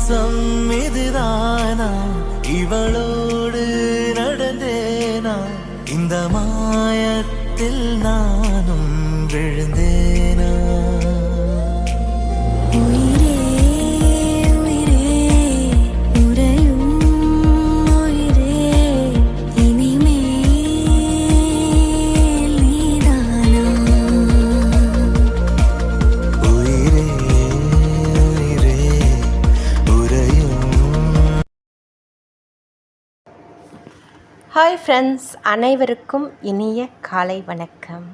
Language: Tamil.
சுவாசம் இதுதானா, இவளோடு நடந்தேனா, இந்த மாயத்தில் நானும் விழுந்தேனா. ஹாய் ஃப்ரெண்ட்ஸ், அனைவருக்கும் இனிய காலை வணக்கம்.